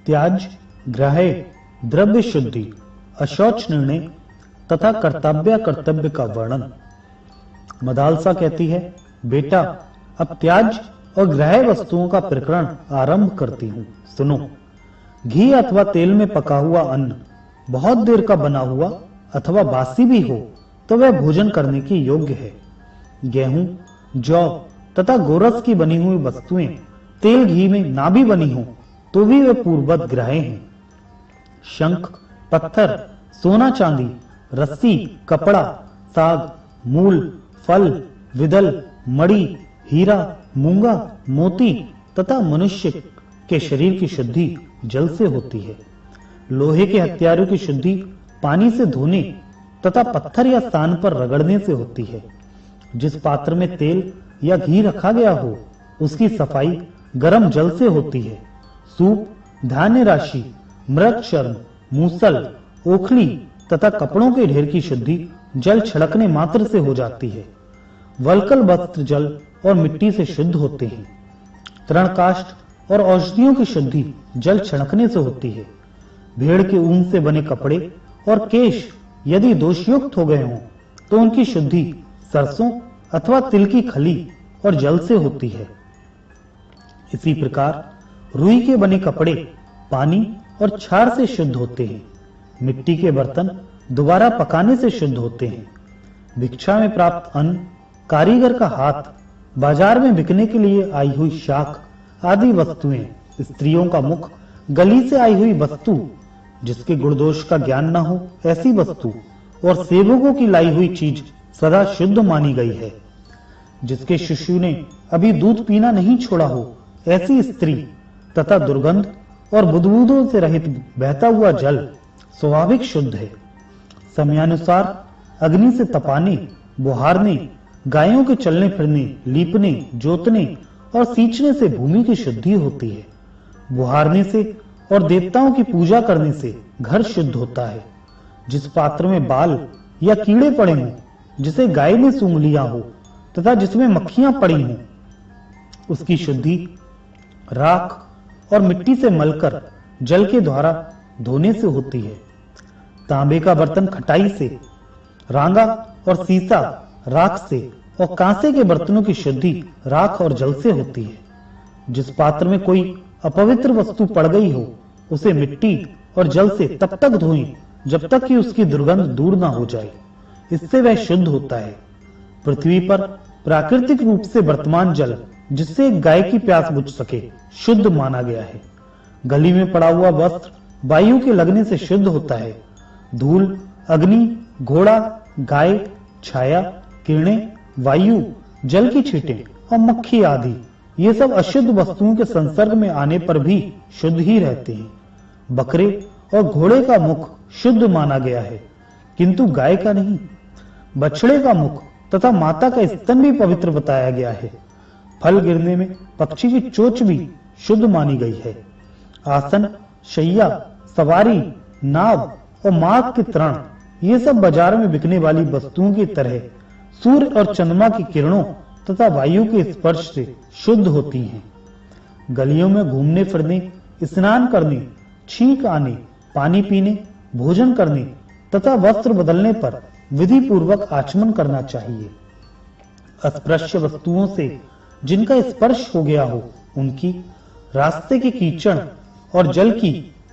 त्याज, ग्राह्य, द्रव्य शुद्धि, अशौच निर्णय तथा कर्तव्य का वर्णन। मदालसा कहती है, बेटा अब त्याज और ग्राह्य वस्तुओं का प्रकरण आरंभ करती हूं, सुनो। घी अथवा तेल में पका हुआ अन्न बहुत देर का बना हुआ अथवा बासी भी हो तो वह भोजन करने की योग्य है। गेहूं, जौ तथा गोरस की बनी हुई वस्तुएं तेल घी में ना भी बनी हो तो भी वे पूर्ववत ग्राह्य हैं। शंख, पत्थर, सोना चांदी, रस्सी, कपड़ा, साग, मूल, फल, विदल, मणि, हीरा, मूंगा, मोती तथा मनुष्य के शरीर की शुद्धि जल से होती है। लोहे के हथियारों की शुद्धि पानी से धोने तथा पत्थर या स्थान पर रगड़ने से होती है। जिस पात्र में तेल या घी रखा गया हो उसकी सफाई गर्म जल से होती है। सूप, धान्य राशि, मृग चर्म, मूसल, ओखली तथा कपड़ों के ढेर की शुद्धि जल छिड़कने मात्र से हो जाती है। वल्कल वस्त्र जल और मिट्टी से शुद्ध होते हैं। तृणकाष्ठ और औषधियों की शुद्धि जल छिड़कने से होती है। भेड़ के ऊन से बने कपड़े और केश यदि दोषयुक्त हो गए हों तो उनकी शुद्धि सरसों अथवा तिल की खली और जल से होती है। इसी प्रकार रुई के बने कपड़े पानी और छार से शुद्ध होते हैं। मिट्टी के बर्तन दोबारा पकाने से शुद्ध होते हैं। भिक्षा में प्राप्त अन्न, कारीगर का हाथ, बाजार में बिकने के लिए आई हुई शाख आदि वस्तुएं, स्त्रियों का मुख, गली से आई हुई वस्तु, जिसके गुणदोष का ज्ञान न हो ऐसी वस्तु और सेवकों की लाई हुई चीज सदा शुद्ध मानी गई है। जिसके शिशु ने अभी दूध पीना नहीं छोड़ा हो ऐसी स्त्री तथा दुर्गंध और बुदबुदों से रहित बहता हुआ जल स्वाभाविक शुद्ध है। समयानुसार अग्नि से तपाने, बुहारने, गायों के चलने फिरने, लीपने, जोतने और सींचने से भूमि की शुद्धि होती है। बुहारने से और देवताओं की पूजा करने से घर शुद्ध होता है। जिस पात्र में बाल या कीड़े पड़े हों, जिसे गाय ने सूंघ लिया हो तथा जिसमें मक्खियां पड़ी हों, उसकी शुद्धि राख और मिट्टी से मलकर जल के द्वारा धोने से होती है। तांबे का बर्तन खटाई से, रांगा और सीसा राख से और कांसे के बर्तनों की शुद्धि राख और जल से होती है। जिस पात्र में कोई अपवित्र वस्तु पड़ गई हो उसे मिट्टी और जल से तब तक धोएं जब तक कि उसकी दुर्गंध दूर ना हो जाए, इससे वह शुद्ध होता है। पृथ्वी पर प्राकृतिक रूप से वर्तमान जल जिससे एक गाय की प्यास बुझ सके शुद्ध माना गया है। गली में पड़ा हुआ वस्त्र वायु के लगने से शुद्ध होता है। धूल, अग्नि, घोड़ा, गाय, छाया, किरणें, वायु, जल की छींटें और मक्खी आदि ये सब अशुद्ध वस्तुओं के संसर्ग में आने पर भी शुद्ध ही रहते हैं। बकरे और घोड़े का मुख शुद्ध माना गया है किंतु गाय का नहीं। बछड़े का मुख तथा माता का स्तन भी पवित्र बताया गया है। फल गिरने में पक्षी की चोंच भी शुद्ध मानी गई है। आसन, शैया, सवारी, नाव और मार्ग के तृण ये सब बाजार में बिकने वाली वस्तुओं की तरह सूर्य और चंद्रमा की किरणों तथा वायु के स्पर्श से शुद्ध होती हैं। गलियों में घूमने फिरने, स्नान करने, छींक आने, पानी पीने, भोजन करने तथा वस्त्र बदलने पर विधि पूर्वक आचमन करना चाहिए। अस्पृश्य वस्तुओं से जिनका स्पर्श हो गया हो उनकी, रास्ते के कीचड़ और जल की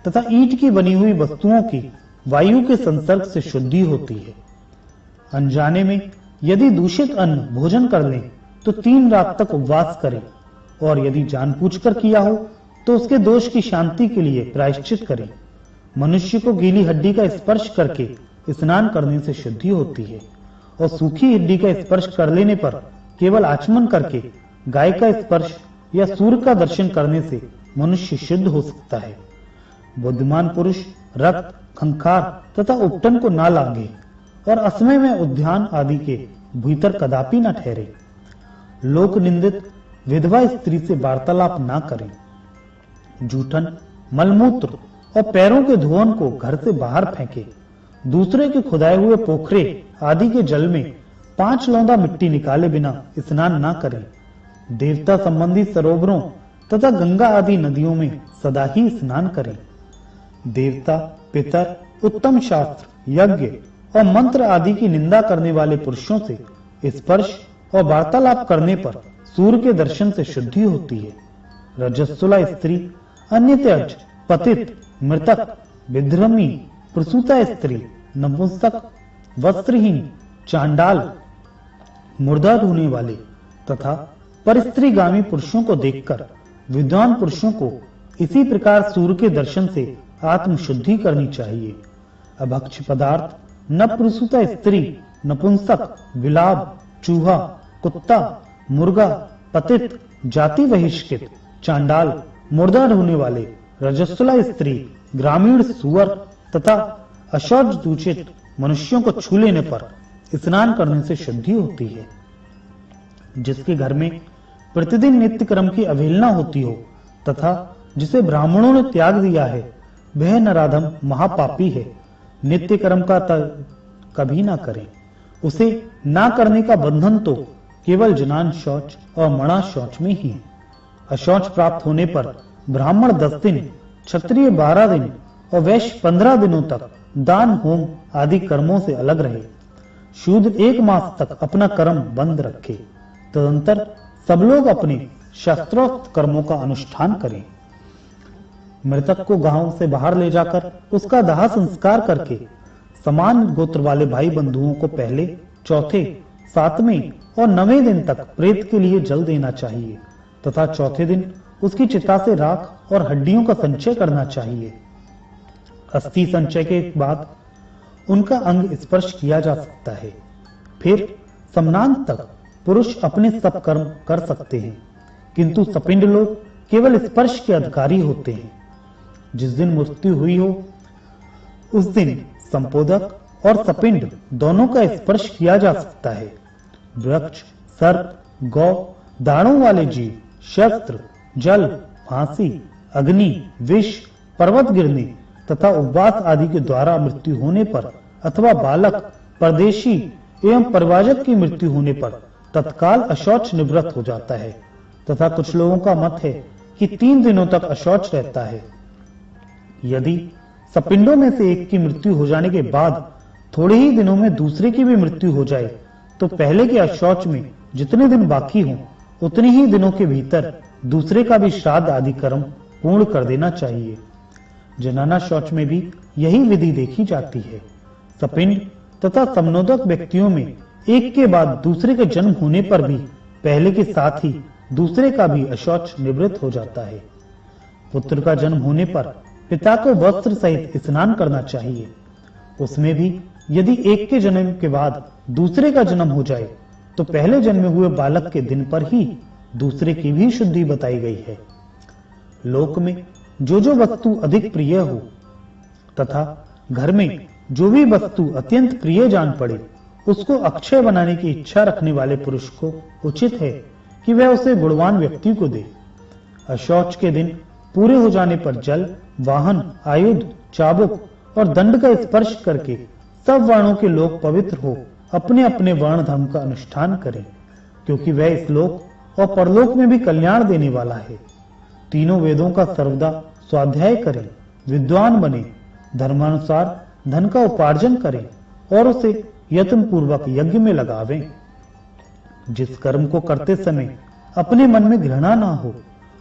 तथा ईंट की बनी हुई वस्तुओं की वायु के संसर्ग से शुद्धि होती है। अनजाने में यदि दूषित अन्न भोजन कर लें तो 3 रात तक उपवास करें और यदि जानबूझकर किया हो तो उसके दोष की शांति के लिए प्रायश्चित करें। मनुष्य को गीली हड्डी का स्पर्श करके स्नान करने से शुद्धि होती है और सूखी हड्डी का स्पर्श कर लेने पर केवल आचमन करके गाय का स्पर्श या सूर्य का दर्शन करने से मनुष्य शुद्ध हो सकता है। बुद्धिमान पुरुष रक्त, खंखार तथा उपटन को ना लांघे और असमय में उद्यान आदि के भीतर कदापि न ठहरे। लोक निंदित विधवा स्त्री से वार्तालाप ना करें। जूठन, मलमूत्र और पैरों के धुआं को घर से बाहर फेंके। दूसरे के खुदाए हुए पोखरे आदि के जल में 5 लौंदा मिट्टी निकाले बिना स्नान ना करें। देवता संबंधी सरोवरों तथा गंगा आदि नदियों में सदा ही स्नान करें। देवता, पितर, उत्तम शास्त्र, यज्ञ और मंत्र आदि की निंदा करने वाले पुरुषों से स्पर्श और वार्तालाप करने पर सूर्य के दर्शन से शुद्धि होती है। रजस्वला स्त्री, अन्य त्यज, पतित, मृतक, विधर्मी, प्रसूता स्त्री, नपुंसक, वस्त्रहीन, चांडाल, मुर्दा ढूंढने वाले तथा परिस्त्रीगामी पुरुषों को देखकर विद्वान पुरुषों को इसी प्रकार सूर्य के दर्शन से आत्मशुद्धि करनी चाहिए। अभक्ष पदार्थ, नपुंसका स्त्री, नपुंसक, विलाप, चूहा, कुत्ता, मुर्गा, पतित, जाति बहिष्कृत, चांडाल, मुर्दा ढूंढने वाले, रजस्वला स्त्री, ग्रामीण सुअर तथा अशौच दूषित मनुष्यों को छू लेने पर स्नान करने से शुद्धि होती है। जिसके घर में प्रतिदिन नित्य कर्म की अवहेलना होती हो तथा जिसे ब्राह्मणों ने त्याग दिया है, वह नराधम महापापी है। नित्य कर्म का कभी ना करें। उसे ना करने का बंधन तो केवल जनान शौच और मणा शौच में ही है। अशौच प्राप्त होने पर ब्राह्मण 10 दिन, क्षत्रिय 12 दिन और वैश्य 15 दिनों तक दान, होम आदि कर्मों से अलग रहे। शूद्र 1 मास तक अपना कर्म बंद रखे। तदंतर सब लोग अपने शास्त्रोक्त कर्मों का अनुष्ठान करें। मृतक को गांव से बाहर ले जाकर उसका दाह संस्कार करके समान गोत्र वाले भाई बंधुओं को पहले, चौथे, 7वें और 9वें दिन तक प्रेत के लिए जल देना चाहिए तथा चौथे दिन उसकी चिता से राख और हड्डियों का संचय करना चाहिए। अस्थि संचय के बाद उनका अंग स्पर्श किया जा सकता है। फिर सम्नांत तक पुरुष अपने सब कर्म कर सकते हैं, किंतु सपिंड लोग केवल स्पर्श के अधिकारी होते हैं। जिस दिन मृत्यु हुई हो उस दिन संपोदक और सपिंड दोनों का स्पर्श किया जा सकता है। वृक्ष, सर्प, गौ, दाणों वाले जीव, शस्त्र, जल, फांसी, अग्नि, विष, पर्वत गिरने तथा उपवास आदि के द्वारा मृत्यु होने पर अथवा बालक, परदेशी एवं परिवाजक की मृत्यु होने पर तत्काल अशौच निवृत्त हो जाता है तथा कुछ लोगों का मत है कि 3 दिनों तक अशौच रहता है। यदि सपिंडों में से एक की मृत्यु हो जाने के बाद थोड़े ही दिनों में दूसरे की भी मृत्यु हो जाए तो पहले के अशौच में जितने दिन बाकी हों उतने ही दिनों के भीतर दूसरे का भी श्राद्ध आदि कर्म पूर्ण कर देना चाहिए। जनाना शौच में भी यही विधि देखी जाती है। सपिंड तथा समनोदक व्यक्तियों में एक के बाद दूसरे के जन्म होने पर भी पहले के साथ ही दूसरे का भी अशौच निवृत्त हो जाता है। पुत्र का जन्म होने पर पिता को वस्त्र सहित स्नान करना चाहिए। उसमें भी यदि एक के जन्म के बाद दूसरे का जन्म हो जाए तो पहले जन्मे हुए बालक के दिन पर ही दूसरे की भी शुद्धि बताई गई है। लोक में जो वस्तु अधिक प्रिय हो तथा घर में जो भी वस्तु अत्यंत प्रिय जान पड़े उसको अक्षय बनाने की इच्छा रखने वाले पुरुष को उचित है कि वह उसे गुणवान व्यक्ति को दे। अशौच के दिन पूरे हो जाने पर जल, वाहन, आयुध, चाबुक और दंड का स्पर्श करके सब वर्णों के लोग पवित्र हो अपने अपने वर्ण धर्म का अनुष्ठान करें, क्योंकि वह इस लोक और परलोक में भी कल्याण देने वाला है। तीनों वेदों का सर्वदा स्वाध्याय करें, विद्वान बने, धर्मानुसार धन का उपार्जन करें और उसे यत्न पूर्वक यज्ञ में लगावें। जिस कर्म को करते समय अपने मन में घृणा ना हो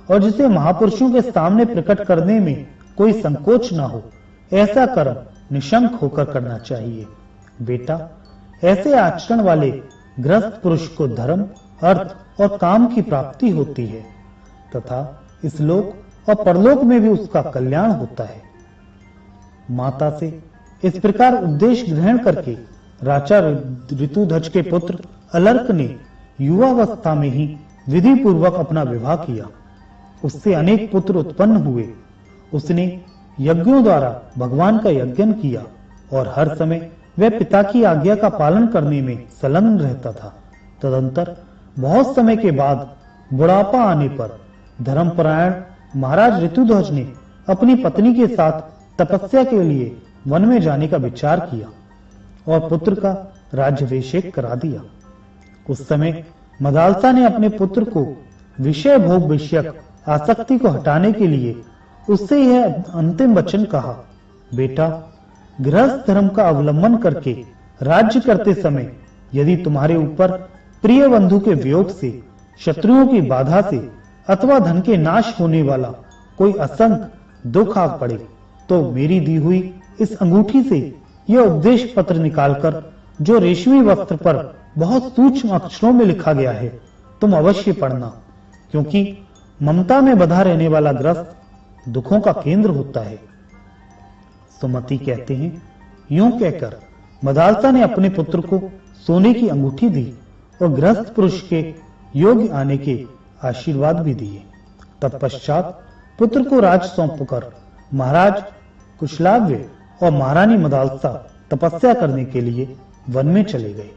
और जिसे महापुरुषों के सामने प्रकट करने में कोई संकोच ना हो, ऐसा कर्म निशंक होकर करना चाहिए। बेटा, ऐसे आचरण वाले गृहस्थ पुरुष को धर्म, अर्थ और काम की प्राप्ति होती है तथा इस लोक और परलोक में भी उसका कल्याण होता है। माता से इस प्रकार उपदेश ग्रहण करके राजा ऋतुध्वज के पुत्र अलर्क ने युवावस्था में ही विधि पूर्वक अपना विवाह किया। उससे अनेक पुत्र उत्पन्न हुए। उसने यज्ञों द्वारा भगवान का यज्ञ किया और हर समय वह पिता की आज्ञा का पालन करने में संलग्न रहता था। तदंतर बहुत समय के बाद बुढ़ापा आने पर धर्मपरायण महाराज ऋतुध्वज ने अपनी पत्नी के साथ तपस्या के लिए वन में जाने का विचार किया और पुत्र का राज्याभिषेक करा दिया। उस समय मदालसा ने अपने पुत्र को विषय भोग विषयक आसक्ति को हटाने के लिए उससे यह अंतिम वचन कहा, बेटा, गृहस्थ धर्म का अवलंबन करके राज्य करते समय यदि तुम्हारे ऊपर प्रिय बंधु के वियोग से, शत्रुओं की बाधा से अथवा धन के नाश होने वाला कोई असंख दुख आ पड़े, तो मेरी दी हुई इस अंगूठी से यह उपदेश पत्र निकालकर, जो रेशमी वस्त्र पर बहुत सूक्ष्म अक्षरों में लिखा गया है, तुम अवश्य पढ़ना, क्योंकि ममता में बंधा रहने वाला ग्रस्त दुखों का केंद्र होता है। सुमति कहते हैं, यूं कहकर मदालसा ने अपने पुत्र को सोने की अंगूठी दी और गृहस्थ पुरुष के योग्य आने के आशीर्वाद भी दिए। तत्पश्चात पुत्र को राज सौंपकर महाराज कुशलाव्य और महारानी मदालसा तपस्या करने के लिए वन में चले गए।